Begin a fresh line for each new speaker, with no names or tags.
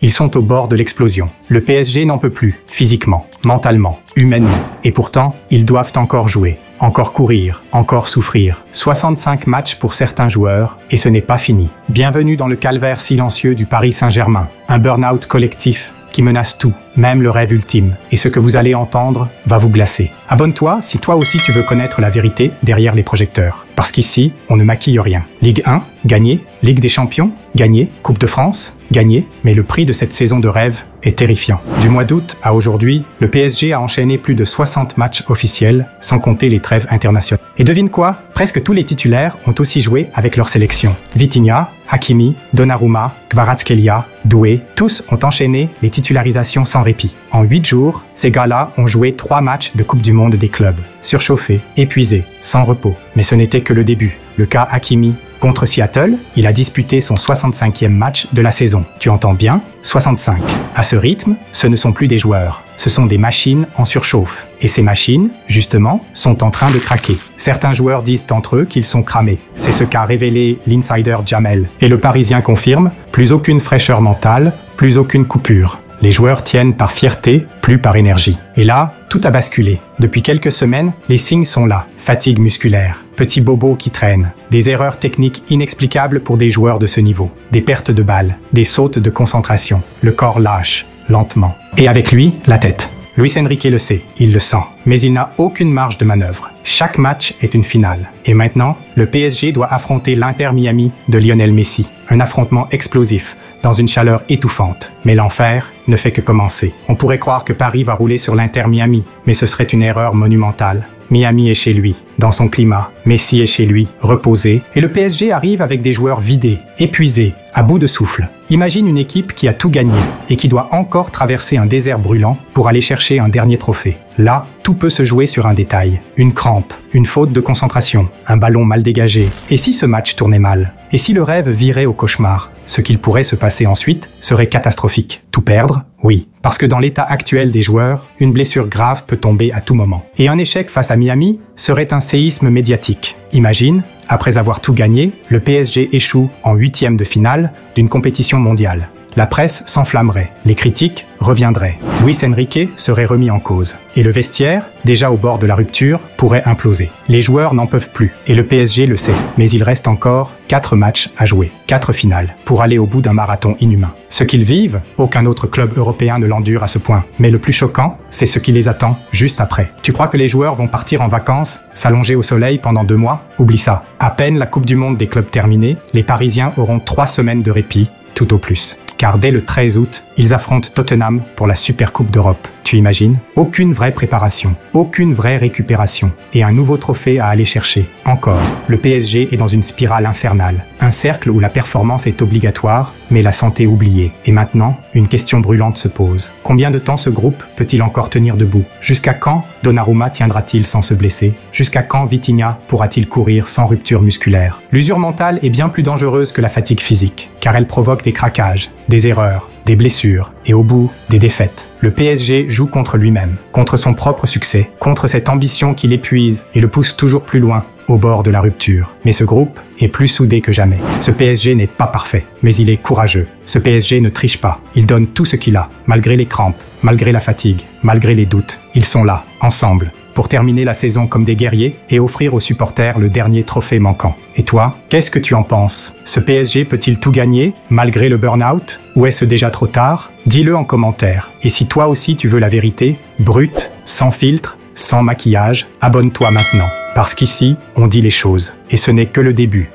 Ils sont au bord de l'explosion. Le PSG n'en peut plus, physiquement, mentalement, humainement. Et pourtant, ils doivent encore jouer, encore courir, encore souffrir. 65 matchs pour certains joueurs, et ce n'est pas fini. Bienvenue dans le calvaire silencieux du Paris Saint-Germain. Un burn-out collectif qui menace tout, même le rêve ultime. Et ce que vous allez entendre va vous glacer. Abonne-toi si toi aussi tu veux connaître la vérité derrière les projecteurs. Parce qu'ici, on ne maquille rien. Ligue 1, gagné. Ligue des Champions, gagné. Coupe de France, gagné. Mais le prix de cette saison de rêve est terrifiant. Du mois d'août à aujourd'hui, le PSG a enchaîné plus de 60 matchs officiels, sans compter les trêves internationales. Et devine quoi? Presque tous les titulaires ont aussi joué avec leur sélection. Vitinha, Hakimi, Donnarumma, Kvaratskhelia, Doué, tous ont enchaîné les titularisations sans répit. En 8 jours, ces gars-là ont joué 3 matchs de Coupe du Monde des clubs. Surchauffés, épuisés, sans repos. Mais ce n'était que le début. Le cas Hakimi contre Seattle, il a disputé son 65e match de la saison. Tu entends bien? 65. À ce rythme, ce ne sont plus des joueurs. Ce sont des machines en surchauffe. Et ces machines, justement, sont en train de craquer. Certains joueurs disent entre eux qu'ils sont cramés. C'est ce qu'a révélé l'insider Jamel. Et le Parisien confirme, plus aucune fraîcheur mentale, plus aucune coupure. Les joueurs tiennent par fierté, plus par énergie. Et là, tout a basculé. Depuis quelques semaines, les signes sont là. Fatigue musculaire, petits bobos qui traînent, des erreurs techniques inexplicables pour des joueurs de ce niveau, des pertes de balles, des sautes de concentration. Le corps lâche, lentement. Et avec lui, la tête. Luis Enrique le sait, il le sent, mais il n'a aucune marge de manœuvre. Chaque match est une finale. Et maintenant, le PSG doit affronter l'Inter Miami de Lionel Messi. Un affrontement explosif, dans une chaleur étouffante. Mais l'enfer ne fait que commencer. On pourrait croire que Paris va rouler sur l'Inter Miami, mais ce serait une erreur monumentale. Miami est chez lui, dans son climat. Messi est chez lui, reposé. Et le PSG arrive avec des joueurs vidés, épuisés, à bout de souffle. Imagine une équipe qui a tout gagné et qui doit encore traverser un désert brûlant pour aller chercher un dernier trophée. Là, tout peut se jouer sur un détail. Une crampe, une faute de concentration, un ballon mal dégagé. Et si ce match tournait mal? Et si le rêve virait au cauchemar? Ce qu'il pourrait se passer ensuite serait catastrophique. Tout perdre? Oui. Parce que dans l'état actuel des joueurs, une blessure grave peut tomber à tout moment. Et un échec face à Miami serait un séisme médiatique. Imagine, après avoir tout gagné, le PSG échoue en 8e de finale d'une compétition mondiale. La presse s'enflammerait, les critiques reviendraient. Luis Enrique serait remis en cause. Et le vestiaire, déjà au bord de la rupture, pourrait imploser. Les joueurs n'en peuvent plus, et le PSG le sait. Mais il reste encore 4 matchs à jouer, 4 finales, pour aller au bout d'un marathon inhumain. Ce qu'ils vivent, aucun autre club européen ne l'endure à ce point. Mais le plus choquant, c'est ce qui les attend juste après. Tu crois que les joueurs vont partir en vacances, s'allonger au soleil pendant 2 mois? Oublie ça. À peine la Coupe du Monde des clubs terminée, les Parisiens auront 3 semaines de répit, tout au plus. Car dès le 13 août, ils affrontent Tottenham pour la Supercoupe d'Europe. Tu imagines? Aucune vraie préparation, aucune vraie récupération, et un nouveau trophée à aller chercher. Encore, le PSG est dans une spirale infernale, un cercle où la performance est obligatoire, mais la santé oubliée. Et maintenant, une question brûlante se pose. Combien de temps ce groupe peut-il encore tenir debout? Jusqu'à quand Donnarumma tiendra-t-il sans se blesser? Jusqu'à quand Vitinha pourra-t-il courir sans rupture musculaire? L'usure mentale est bien plus dangereuse que la fatigue physique, car elle provoque des craquages, des erreurs, des blessures et au bout, des défaites. Le PSG joue contre lui-même, contre son propre succès, contre cette ambition qui l'épuise et le pousse toujours plus loin, au bord de la rupture. Mais ce groupe est plus soudé que jamais. Ce PSG n'est pas parfait, mais il est courageux. Ce PSG ne triche pas. Il donne tout ce qu'il a, malgré les crampes, malgré la fatigue, malgré les doutes. Ils sont là, ensemble, pour terminer la saison comme des guerriers et offrir aux supporters le dernier trophée manquant. Et toi, qu'est-ce que tu en penses? Ce PSG peut-il tout gagner, malgré le burn-out? Ou est-ce déjà trop tard? Dis-le en commentaire. Et si toi aussi tu veux la vérité, brute, sans filtre, sans maquillage, abonne-toi maintenant. Parce qu'ici, on dit les choses. Et ce n'est que le début.